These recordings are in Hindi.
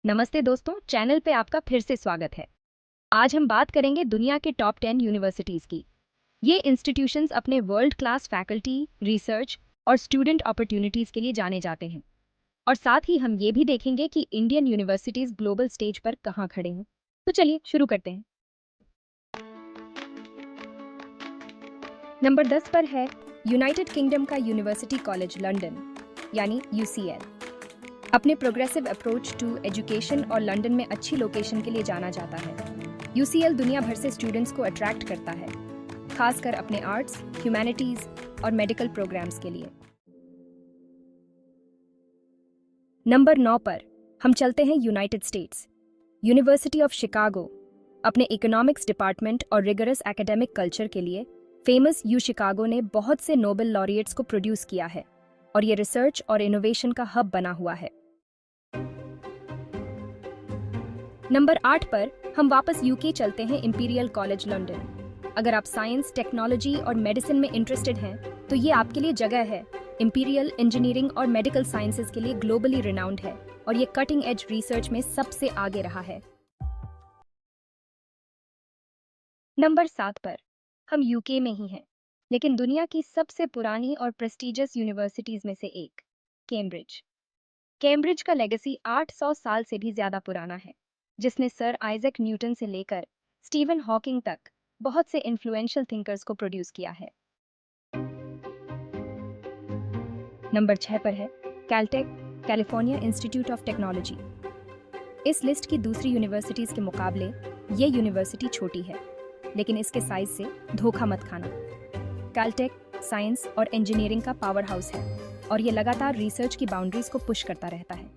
नमस्ते दोस्तों, चैनल पे आपका फिर से स्वागत है। आज हम बात करेंगे दुनिया के टॉप 10 यूनिवर्सिटीज़ की। ये इंस्टीट्यूशंस अपने वर्ल्ड क्लास फैकल्टी, रिसर्च और स्टूडेंट अपॉर्चुनिटीज़ के लिए जाने जाते हैं। और साथ ही हम ये भी देखेंगे कि इंडियन यूनिवर्सिटीज़ ग्लोबल स्टेज पर कहाँ खड़े हैं। तो चलिए शुरू करते हैं। नंबर 10 पर है यूनाइटेड किंगडम का यूनिवर्सिटी कॉलेज लंदन, यानी UCL। अपने प्रोग्रेसिव अप्रोच टू एजुकेशन और लंदन में अच्छी लोकेशन के लिए जाना जाता है। UCL दुनिया भर से स्टूडेंट्स को अट्रैक्ट करता है, खासकर अपने आर्ट्स, ह्यूमैनिटीज और मेडिकल प्रोग्राम्स के लिए। नंबर 9 पर हम चलते हैं United states. University of Chicago अपने इकोनॉमिक्स डिपार्टमेंट और रिगरस एकेडमिक कल्चर के लिए फेमस शिकागो ने बहुत से नोबेल लॉरिएट्स को प्रोड्यूस किया है और ये रिसर्च और इनोवेशन का हब बना हुआ है। नंबर 8 पर हम वापस यूके चलते हैं, इंपीरियल कॉलेज लंदन। अगर आप साइंस, टेक्नोलॉजी और मेडिसिन में इंटरेस्टेड हैं, तो ये आपके लिए जगह है। इंपीरियल इंजीनियरिंग और मेडिकल साइंसेज के लिए ग्लोबली रिनाउंड है और ये कटिंग एज रिसर्च में सबसे आगे रहा है। नंबर 7 पर हम यूके में ही हैं, लेकिन दुनिया की सबसे पुरानी और प्रेस्टिजियस यूनिवर्सिटीज में से एक, कैम्ब्रिज। कैम्ब्रिज का लेगेसी 800 साल से भी ज्यादा पुराना है, जिसने सर आइजैक न्यूटन से लेकर स्टीवन हॉकिंग तक बहुत से इन्फ्लुएंशियल थिंकर्स को प्रोड्यूस किया है। नंबर 6 पर है Caltech, California institute of technology. इस लिस्ट की दूसरी यूनिवर्सिटीज के मुकाबले ये यूनिवर्सिटी छोटी है, लेकिन इसके साइज से धोखा मत खाना। कैलटेक साइंस और इंजीनियरिंग का पावर हाउस है और ये लगातार रिसर्च की बाउंड्रीज को पुश करता रहता है।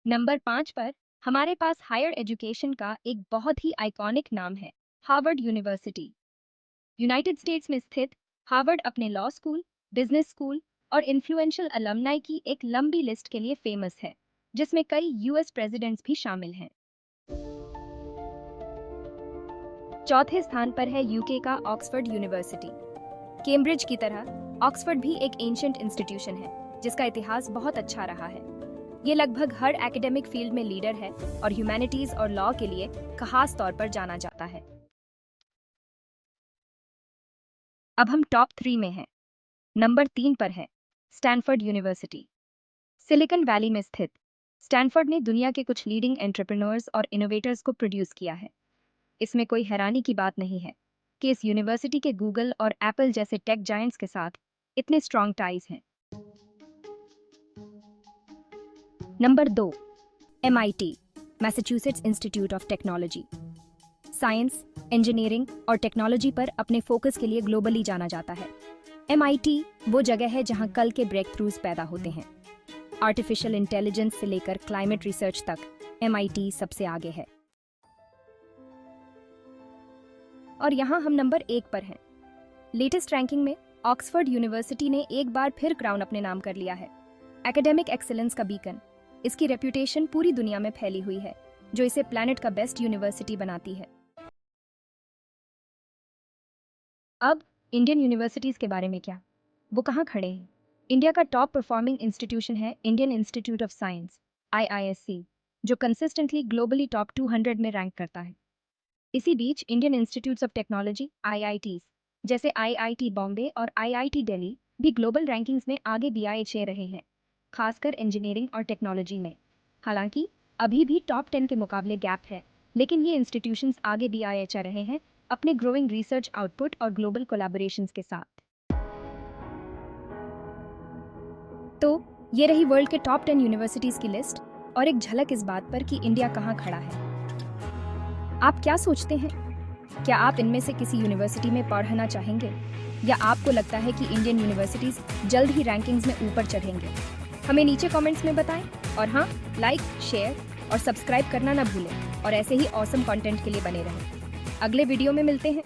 नंबर 5 पर हमारे पास हायर एजुकेशन का एक बहुत ही आइकॉनिक नाम है, हार्वर्ड यूनिवर्सिटी। यूनाइटेड स्टेट्स में स्थित हार्वर्ड अपने लॉ स्कूल, बिजनेस स्कूल और इन्फ्लुएंशियल अलमनाई की एक लंबी लिस्ट के लिए फेमस है, जिसमें कई US प्रेसिडेंट्स भी शामिल हैं। चौथे स्थान पर है यूके का ऑक्सफोर्ड यूनिवर्सिटी। कैम्ब्रिज की तरह ऑक्सफोर्ड भी एक एंशिएंट इंस्टीट्यूशन है, जिसका इतिहास बहुत अच्छा रहा है। ये लगभग हर एकेडमिक फील्ड में लीडर है और ह्यूमैनिटीज और लॉ के लिए खास तौर पर जाना जाता है। अब हम टॉप 3 में हैं। नंबर 3 पर है स्टैनफोर्ड यूनिवर्सिटी। सिलिकॉन वैली में स्थित स्टैनफोर्ड ने दुनिया के कुछ लीडिंग एंटरप्रेन्योर्स और इनोवेटर्स को प्रोड्यूस किया है। इसमें कोई हैरानी की बात नहीं है कि इस यूनिवर्सिटी के गूगल और एप्पल जैसे टेक जायंट्स के साथ इतने स्ट्रॉन्ग टाइज हैं। Number 2, MIT, Massachusetts institute of technology. Science, engineering और टेक्नोलॉजी पर अपने फोकस के लिए ग्लोबली जाना जाता है। MIT वो जगह है जहां कल के ब्रेक थ्रूज पैदा होते हैं। आर्टिफिशियल इंटेलिजेंस से लेकर क्लाइमेट रिसर्च तक MIT सबसे आगे है। और यहाँ हम नंबर 1 पर हैं। लेटेस्ट रैंकिंग में ऑक्सफोर्ड यूनिवर्सिटी ने एक बार फिर क्राउन अपने नाम कर लिया है। एकेडमिक एक्सीलेंस का बीकन, इसकी रेप्यूटेशन पूरी दुनिया में फैली हुई है, जो इसे प्लैनेट का बेस्ट यूनिवर्सिटी बनाती है। अब इंडियन यूनिवर्सिटीज के बारे में क्या, वो कहाँ खड़े हैं? इंडिया का टॉप परफॉर्मिंग इंस्टीट्यूशन है Indian institute of science, IISc, जो कंसिस्टेंटली ग्लोबली टॉप 200 में रैंक करता है। इसी बीच Indian institutes of technology IITs जैसे IIT बॉम्बे और IIT दिल्ली भी ग्लोबल रैंकिंग्स में आगे BIA रहे हैं, खासकर इंजीनियरिंग और टेक्नोलॉजी में। हालांकि अभी भी टॉप 10 के मुकाबले गैप है, लेकिन ये इंस्टीट्यूशंस आगे BIA रहे हैं अपने ग्रोइंग रिसर्च आउटपुट और ग्लोबल कोलैबोरेशंस के साथ। तो ये रही वर्ल्ड के टॉप 10 यूनिवर्सिटीज की लिस्ट और एक झलक इस बात पर कि इंडिया कहाँ खड़ा है। आप क्या सोचते हैं? क्या आप इनमें से किसी यूनिवर्सिटी में पढ़ना चाहेंगे, या आपको लगता है कि इंडियन यूनिवर्सिटीज जल्द ही रैंकिंग्स में ऊपर चढ़ेंगे? हमें नीचे कमेंट्स में बताएं और हाँ, लाइक, शेयर और सब्सक्राइब करना ना भूलें और ऐसे ही ऑसम कंटेंट के लिए बने रहें। अगले वीडियो में मिलते हैं।